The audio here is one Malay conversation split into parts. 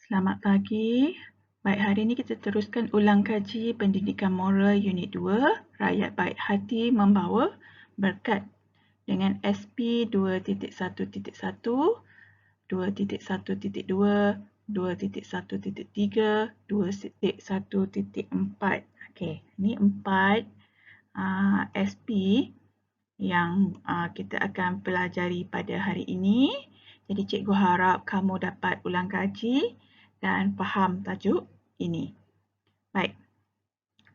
Selamat pagi. Baik, hari ini kita teruskan ulang kaji Pendidikan Moral Unit 2, Rakyat Baik Hati Membawa Berkat dengan SP 2.1.1, 2.1.2, 2.1.3, 2.1.4. Okey, ini 4 SP yang kita akan pelajari pada hari ini. Jadi cikgu harap kamu dapat ulang kaji dan faham tajuk ini. Baik.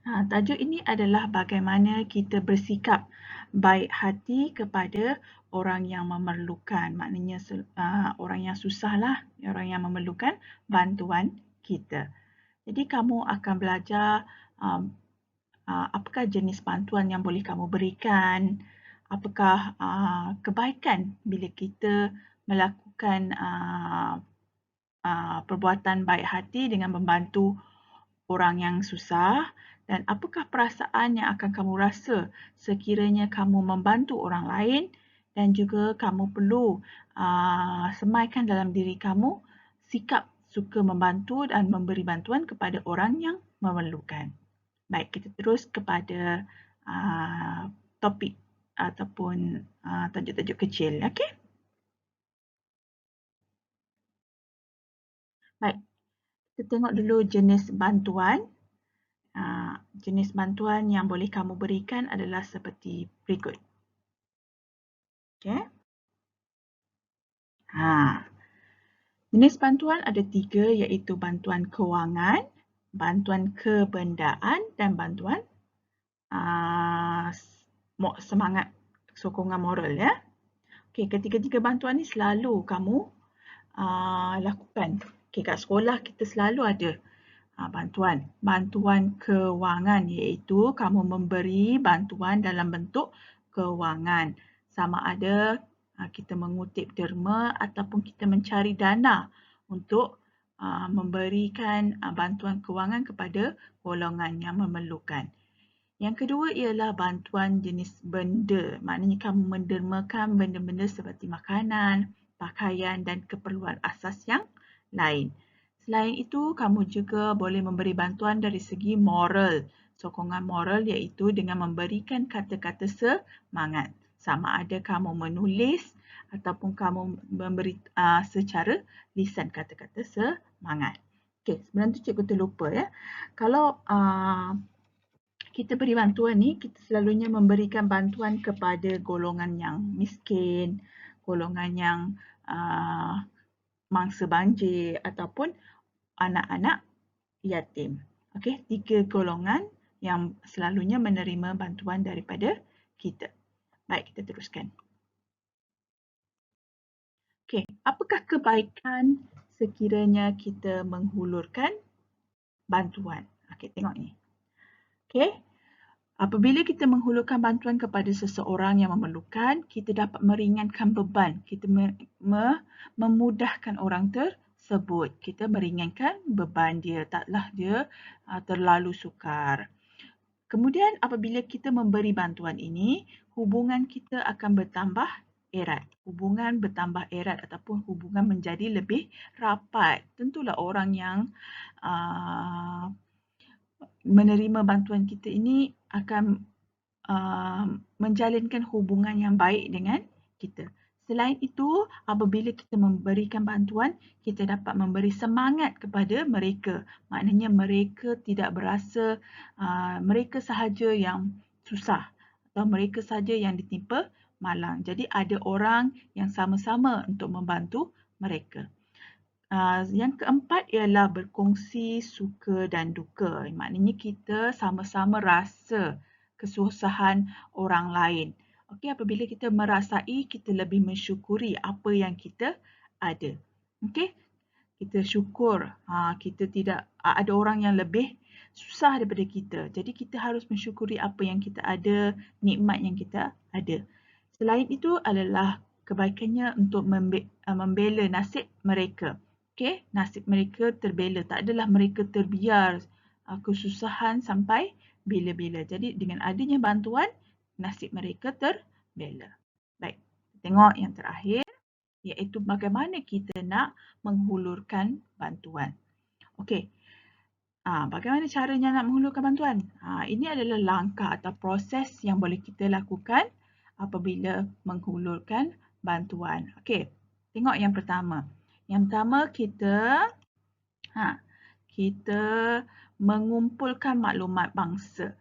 Tajuk ini adalah bagaimana kita bersikap baik hati kepada orang yang memerlukan. Maknanya orang yang susah lah, orang yang memerlukan bantuan kita. Jadi kamu akan belajar apakah jenis bantuan yang boleh kamu berikan, apakah kebaikan bila kita melakukan perbuatan baik hati dengan membantu orang yang susah, dan apakah perasaan yang akan kamu rasa sekiranya kamu membantu orang lain, dan juga kamu perlu semaikan dalam diri kamu sikap suka membantu dan memberi bantuan kepada orang yang memerlukan. Baik, kita terus kepada topik ataupun tajuk-tajuk kecil. Okey? Baik, kita tengok dulu jenis bantuan. Jenis bantuan yang boleh kamu berikan adalah seperti berikut. Okey. Jenis bantuan ada 3, iaitu bantuan kewangan, bantuan kebendaan dan bantuan semangat sokongan moral. Ya. Okey, ketiga-tiga bantuan ni selalu kamu lakukan. Okey, kat sekolah kita selalu ada bantuan kewangan, iaitu kamu memberi bantuan dalam bentuk kewangan. Sama ada kita mengutip derma ataupun kita mencari dana untuk memberikan bantuan kewangan kepada golongan yang memerlukan. Yang kedua ialah bantuan jenis benda. Maknanya kamu mendermakan benda-benda seperti makanan, pakaian dan keperluan asas yang lain. Selain itu, kamu juga boleh memberi bantuan dari segi moral. Sokongan moral iaitu dengan memberikan kata-kata semangat. Sama ada kamu menulis ataupun kamu memberi secara lisan kata-kata semangat. Okey, sebelum tu cikgu terlupa ya. Kalau kita beri bantuan ni, kita selalunya memberikan bantuan kepada golongan yang miskin, golongan yang mangsa banjir ataupun anak-anak yatim. Okey, 3 golongan yang selalunya menerima bantuan daripada kita. Baik, kita teruskan. Okey, apakah kebaikan sekiranya kita menghulurkan bantuan? Okey, tengok ni. Okey, apabila kita menghulurkan bantuan kepada seseorang yang memerlukan, kita dapat meringankan beban. Kita memudahkan orang tersebut. Kita meringankan beban dia. Taklah dia terlalu sukar. Kemudian apabila kita memberi bantuan ini, hubungan kita akan bertambah erat. Hubungan bertambah erat ataupun hubungan menjadi lebih rapat. Tentulah orang yang menerima bantuan kita ini akan menjalinkan hubungan yang baik dengan kita. Selain itu, apabila kita memberikan bantuan, kita dapat memberi semangat kepada mereka. Maknanya mereka tidak berasa mereka sahaja yang susah atau mereka sahaja yang ditimpa malang. Jadi ada orang yang sama-sama untuk membantu mereka. Yang keempat ialah berkongsi suka dan duka. Maknanya kita sama-sama rasa kesusahan orang lain. Okey, apabila kita merasai, kita lebih mensyukuri apa yang kita ada. Okey, kita syukur kita tidak ada orang yang lebih susah daripada kita. Jadi kita harus mensyukuri apa yang kita ada, nikmat yang kita ada. Selain itu adalah kebaikannya untuk membela nasib mereka. Okey, nasib mereka terbela. Tak adalah mereka terbiar kesusahan sampai bila-bila. Jadi dengan adanya bantuan, nasib mereka terbela. Baik, tengok yang terakhir iaitu bagaimana kita nak menghulurkan bantuan. Okey. Bagaimana caranya nak menghulurkan bantuan? Ini adalah langkah atau proses yang boleh kita lakukan apabila menghulurkan bantuan. Okey, tengok yang pertama. Yang pertama kita mengumpulkan maklumat bangsa.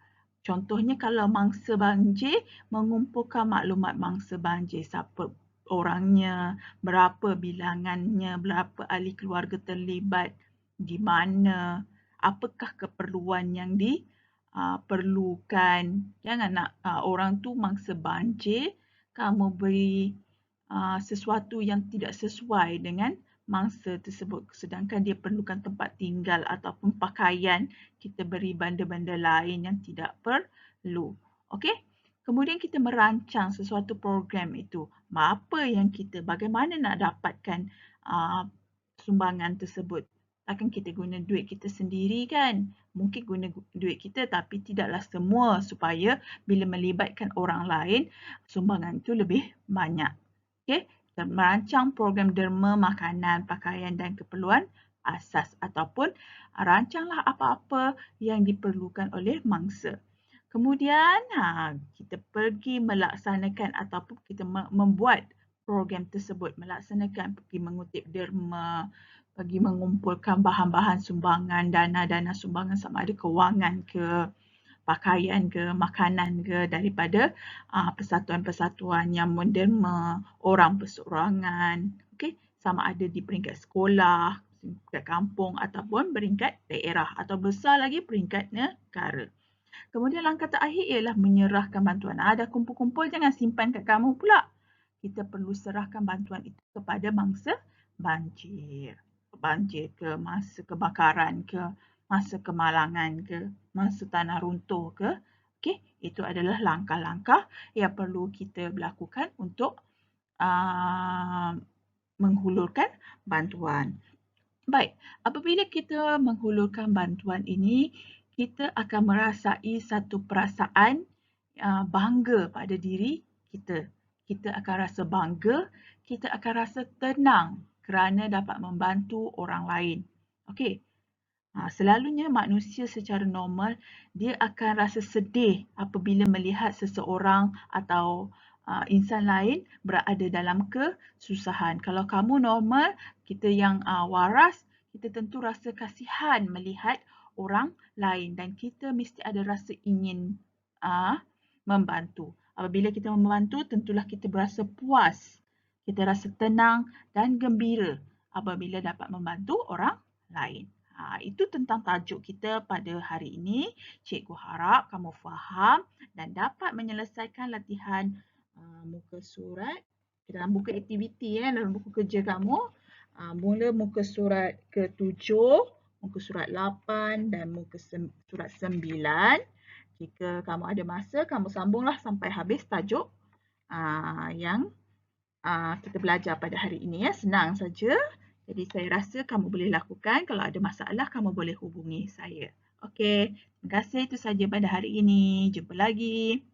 Contohnya kalau mangsa banjir, mengumpulkan maklumat mangsa banjir. Siapa orangnya, berapa bilangannya, berapa ahli keluarga terlibat, di mana, apakah keperluan yang diperlukan. Jangan nak orang tu mangsa banjir, kamu beri sesuatu yang tidak sesuai dengan mangsa tersebut. Sedangkan dia perlukan tempat tinggal ataupun pakaian, kita beri benda-banda lain yang tidak perlu. Okey? Kemudian kita merancang sesuatu program itu. Bagaimana nak dapatkan sumbangan tersebut. Takkan kita guna duit kita sendiri kan? Mungkin guna duit kita tapi tidaklah semua supaya bila melibatkan orang lain, sumbangan itu lebih banyak. Okey? Kita merancang program derma, makanan, pakaian dan keperluan asas ataupun rancanglah apa-apa yang diperlukan oleh mangsa. Kemudian kita pergi melaksanakan ataupun kita membuat program tersebut, pergi mengutip derma, pergi mengumpulkan bahan-bahan sumbangan, dana-dana sumbangan sama ada kewangan ke, pakaian ke, makanan ke daripada persatuan-persatuan yang menderma, orang perseorangan, okay? Sama ada di peringkat sekolah, peringkat kampung ataupun peringkat daerah atau besar lagi peringkat negara. Kemudian langkah terakhir ialah menyerahkan bantuan. Dah kumpul-kumpul, jangan simpan kat kamu pula. Kita perlu serahkan bantuan itu kepada mangsa banjir. Banjir ke, masa kebakaran ke, masa kemalangan ke, masa tanah runtuh ke. Okey, itu adalah langkah-langkah yang perlu kita lakukan untuk menghulurkan bantuan. Baik, apabila kita menghulurkan bantuan ini, kita akan merasai satu perasaan bangga pada diri kita. Kita akan rasa bangga, kita akan rasa tenang kerana dapat membantu orang lain. Okey. Selalunya manusia secara normal, dia akan rasa sedih apabila melihat seseorang atau insan lain berada dalam kesusahan. Kalau kamu normal, kita yang waras, kita tentu rasa kasihan melihat orang lain dan kita mesti ada rasa ingin membantu. Apabila kita membantu, tentulah kita berasa puas. Kita rasa tenang dan gembira apabila dapat membantu orang lain. Itu tentang tajuk kita pada hari ini. Cikgu harap kamu faham dan dapat menyelesaikan latihan muka surat dalam buku aktiviti, dalam buku kerja kamu. Mula muka surat ke-7, muka surat 8 dan muka surat 9. Jika kamu ada masa, kamu sambunglah sampai habis tajuk yang kita belajar pada hari ini. Senang saja. Jadi saya rasa kamu boleh lakukan. Kalau ada masalah, kamu boleh hubungi saya. Okey, terima kasih. Itu saja pada hari ini. Jumpa lagi.